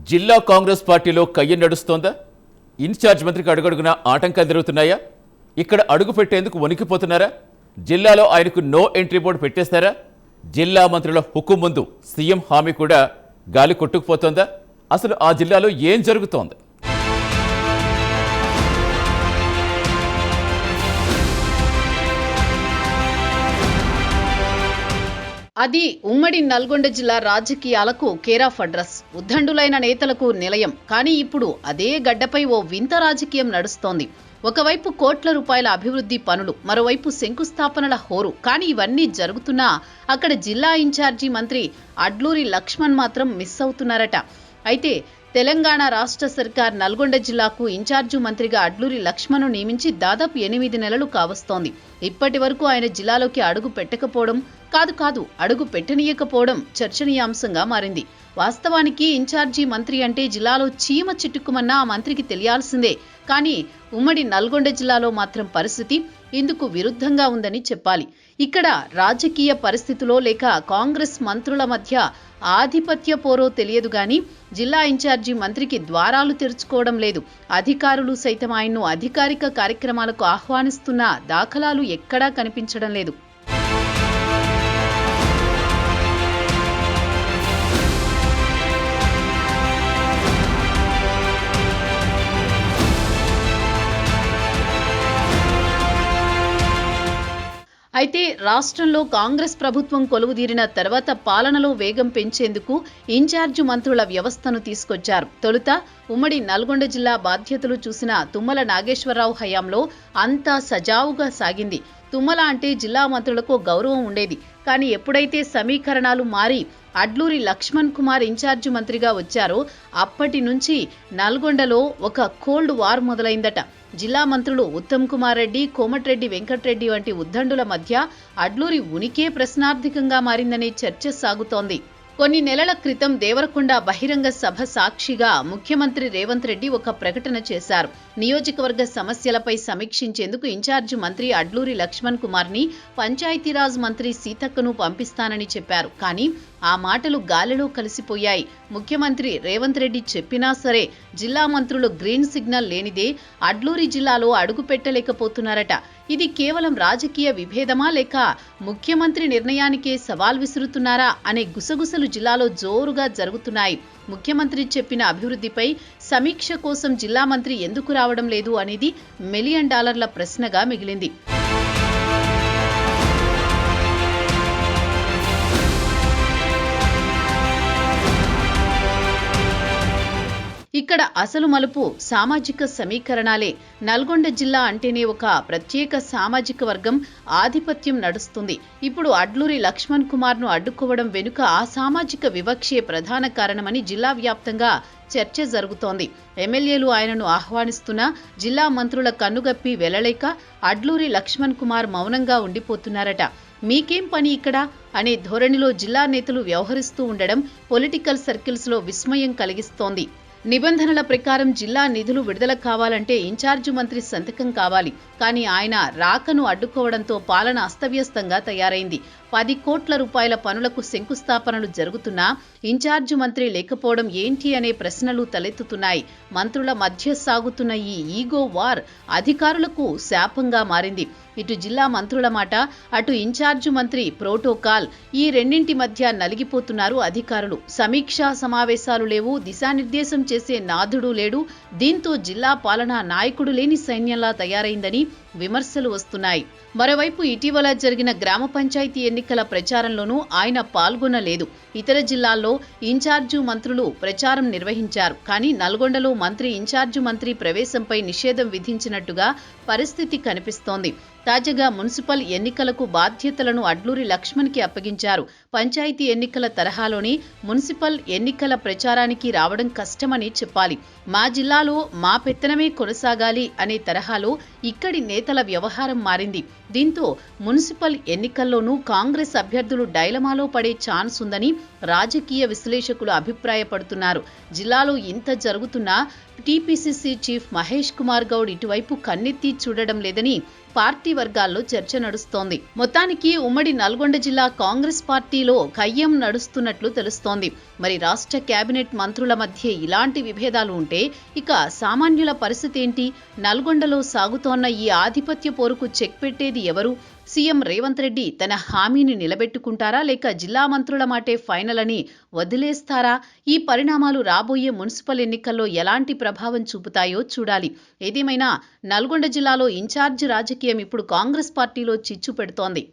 జిల్లా కాంగ్రెస్ పార్టీలో కయ్యం నడుస్తోందా? ఇన్ఛార్జ్ మంత్రికి అడుగడుగునా ఆటంకాలు జరుగుతున్నాయా? ఇక్కడ అడుగు పెట్టేందుకు వణికిపోతున్నారా? జిల్లాలో ఆయనకు నో ఎంట్రీ బోర్డు పెట్టేస్తారా? జిల్లా మంత్రుల హుకుం ముందు సీఎం హామీ కూడా గాలి కొట్టుకుపోతోందా? అసలు ఆ జిల్లాలో ఏం జరుగుతోంది? అది ఉమ్మడి నల్గొండ జిల్లా రాజకీయాలకు కేరాఫ్ అడ్రస్, ఉద్దండులైన నేతలకు నిలయం. కానీ ఇప్పుడు అదే గడ్డపై ఓ వింత రాజకీయం నడుస్తోంది. ఒకవైపు కోట్ల రూపాయల అభివృద్ధి పనులు, మరోవైపు శంకుస్థాపనల హోరు. కానీ ఇవన్నీ జరుగుతున్నా అక్కడ జిల్లా ఇన్ఛార్జి మంత్రి అడ్లూరి లక్ష్మణ్ మాత్రం మిస్ అవుతున్నారట. అయితే తెలంగాణ రాష్ట్ర సర్కార్ నల్గొండ జిల్లాకు ఇన్ఛార్జి మంత్రిగా అడ్లూరి లక్ష్మణ్ను నియమించి దాదాపు 8 నెలలు కావస్తోంది. ఇప్పటి వరకు ఆయన జిల్లాలోకి అడుగు పెట్టకపోవడం అడుగు పెట్టనీయకపోవడం చర్చనీయాంశంగా మారింది. వాస్తవానికి ఇన్ఛార్జి మంత్రి అంటే జిల్లాలో చీమ చిట్టుకుమన్న ఆ మంత్రికి తెలియాల్సిందే. కానీ ఉమ్మడి నల్గొండ జిల్లాలో మాత్రం పరిస్థితి ఇందుకు విరుద్ధంగా ఉందని చెప్పాలి. ఇక్కడ రాజకీయ పరిస్థితులో లేక కాంగ్రెస్ మంత్రుల మధ్య ఆధిపత్య పోరో తెలియదు గాని జిల్లా ఇన్ఛార్జి మంత్రికి ద్వారాలు తెరుచుకోవడం లేదు. అధికారులు సైతం ఆయన్ను అధికారిక కార్యక్రమాలకు ఆహ్వానిస్తున్న దాఖలాలు ఎక్కడా కనిపించడం లేదు. అయితే రాష్ట్రంలో కాంగ్రెస్ ప్రభుత్వం కొలువుదీరిన తర్వాత పాలనలో వేగం పెంచేందుకు ఇన్ఛార్జి మంత్రుల వ్యవస్థను తీసుకొచ్చారు. తొలుత ఉమ్మడి నల్గొండ జిల్లా బాధ్యతలు చూసిన తుమ్మల నాగేశ్వరరావు హయాంలో అంతా సజావుగా సాగింది. తుమ్మల అంటే జిల్లా మంత్రులకు గౌరవం ఉండేది. కానీ ఎప్పుడైతే సమీకరణాలు మారి అడ్లూరి లక్ష్మణ్ కుమార్ ఇన్ఛార్జి మంత్రిగా వచ్చారో అప్పటి నుంచి నల్గొండలో ఒక కోల్డ్ వార్ మొదలైందట. జిల్లా మంత్రులు ఉత్తమ్ కుమార్ రెడ్డి, కోమటిరెడ్డి వెంకటరెడ్డి వంటి ఉద్దండుల మధ్య అడ్లూరి ఉనికే ప్రశ్నార్థకంగా మారిందనే చర్చ సాగుతోంది. కొన్ని నెలల క్రితం దేవరకొండ బహిరంగ సభ సాక్షిగా ముఖ్యమంత్రి రేవంత్ రెడ్డి ఒక ప్రకటన చేశారు. నియోజకవర్గ సమస్యలపై సమీక్షించేందుకు ఇన్ఛార్జి మంత్రి అడ్లూరి లక్ష్మణ్ కుమార్ని పంచాయతీరాజ్ మంత్రి సీతక్కను పంపిస్తానని చెప్పారు. కానీ ఆ మాటలు గాలిలో కలిసిపోయాయి. ముఖ్యమంత్రి రేవంత్ రెడ్డి చెప్పినా సరే జిల్లా మంత్రులు గ్రీన్ సిగ్నల్ లేనిదే అడ్లూరి జిల్లాలో అడుగు పెట్టలేకపోతున్నారట. ఇది కేవలం రాజకీయ విభేదమా లేక ముఖ్యమంత్రి నిర్ణయానికే సవాల్ విసురుతున్నారా అనే గుసగుసలు జిల్లాలో జోరుగా జరుగుతున్నాయి. ముఖ్యమంత్రి చెప్పిన అభివృద్ధిపై సమీక్ష కోసం జిల్లా మంత్రి ఎందుకు రావడం లేదు అనేది $1 మిలియన్ ప్రశ్నగా మిగిలింది. ఇక్కడ అసలు మలుపు సామాజిక సమీకరణాలే. నల్గొండ జిల్లా అంటేనే ఒక ప్రత్యేక సామాజిక వర్గం ఆధిపత్యం నడుస్తుంది. ఇప్పుడు అడ్లూరి లక్ష్మణ్ కుమార్ను అడ్డుకోవడం వెనుక ఆ సామాజిక వివక్షే ప్రధాన కారణమని జిల్లా వ్యాప్తంగా చర్చ జరుగుతోంది. ఎమ్మెల్యేలు ఆయనను ఆహ్వానిస్తున్నా జిల్లా మంత్రుల కన్నుగప్పి వెళ్లలేక అడ్లూరి లక్ష్మణ్ కుమార్ మౌనంగా ఉండిపోతున్నారట. మీకేం పని ఇక్కడ అనే ధోరణిలో జిల్లా నేతలు వ్యవహరిస్తూ ఉండడం పొలిటికల్ సర్కిల్స్లో విస్మయం కలిగిస్తోంది. నిబంధనల ప్రకారం జిల్లా నిధులు విడుదల కావాలంటే ఇన్ఛార్జి మంత్రి సంతకం కావాలి. కానీ ఆయన రాకను అడ్డుకోవడంతో పాలన అస్తవ్యస్తంగా తయారైంది. 10 కోట్ల రూపాయల పనులకు శంకుస్థాపనలు జరుగుతున్నా ఇన్ఛార్జి మంత్రి లేకపోవడం ఏంటి అనే ప్రశ్నలు తలెత్తుతున్నాయి. మంత్రుల మధ్య సాగుతున్న ఈ ఈగో వార్ అధికారులకు శాపంగా మారింది. ఇటు జిల్లా మంత్రుల మాట, అటు ఇన్ఛార్జి మంత్రి ప్రోటోకాల్, ఈ రెండింటి మధ్య నలిగిపోతున్నారు అధికారులు. సమీక్షా సమావేశాలు లేవు, దిశానిర్దేశం చేసే నాథుడు లేడు. దీంతో జిల్లా పాలన నాయకుడు లేని సైన్యంలా తయారైందని విమర్శలు వస్తున్నాయి. మరోవైపు ఇటీవల జరిగిన గ్రామ పంచాయతీ ఎన్నికల ప్రచారంలోనూ ఆయన పాల్గొనలేదు. ఇతర జిల్లాల్లో ఇన్ఛార్జి మంత్రులు ప్రచారం నిర్వహించారు. కానీ నల్గొండలో మంత్రి ఇన్ఛార్జి మంత్రి ప్రవేశంపై నిషేధం విధించినట్టుగా పరిస్థితి కనిపిస్తోంది. తాజాగా మున్సిపల్ ఎన్నికలకు బాధ్యతలను అడ్లూరి లక్ష్మణ్కి అప్పగించారు. పంచాయతీ ఎన్నికల తరహాలోనే మున్సిపల్ ఎన్నికల ప్రచారానికి రావడం కష్టమని చెప్పాలి. మా జిల్లాలో మా పెత్తనమే కొనసాగాలి అనే తరహాలో ఇక్కడి నేతల వ్యవహారం మారింది. దీంతో మున్సిపల్ ఎన్నికల్లోనూ కాంగ్రెస్ అభ్యర్థులు డైలమాలో పడే ఛాన్స్ ఉందని రాజకీయ విశ్లేషకులు అభిప్రాయపడుతున్నారు. జిల్లాలో ఇంత జరుగుతున్నా టీపీసీసీ చీఫ్ మహేష్ కుమార్ గౌడ్ ఇటువైపు కన్నెత్తి చూడడం లేదని పార్టీ వర్గాల్లో చర్చ నడుస్తోంది. మొత్తానికి ఉమ్మడి నల్గొండ జిల్లా కాంగ్రెస్ పార్టీలో కయ్యం నడుస్తున్నట్లు తెలుస్తోంది. మరి రాష్ట్ర కేబినెట్ మంత్రుల మధ్య ఇలాంటి విభేదాలు ఉంటే ఇక సామాన్యుల పరిస్థితి ఏంటి? నల్గొండలో సాగుతోన్న ఈ ఆధిపత్య పోరుకు చెక్ పెట్టేది ఎవరు? సీఎం రేవంత్ రెడ్డి తన హామీని నిలబెట్టుకుంటారా, లేక జిల్లా మంత్రుల మాటే ఫైనల్ అని వదిలేస్తారా? ఈ పరిణామాలు రాబోయే మున్సిపల్ ఎన్నికల్లో ఎలాంటి ప్రభావం చూపుతాయో చూడాలి. ఏదేమైనా నల్గొండ జిల్లాలో ఇన్ఛార్జ్ రాజకీయం ఇప్పుడు కాంగ్రెస్ పార్టీలో చిచ్చు పెడుతోంది.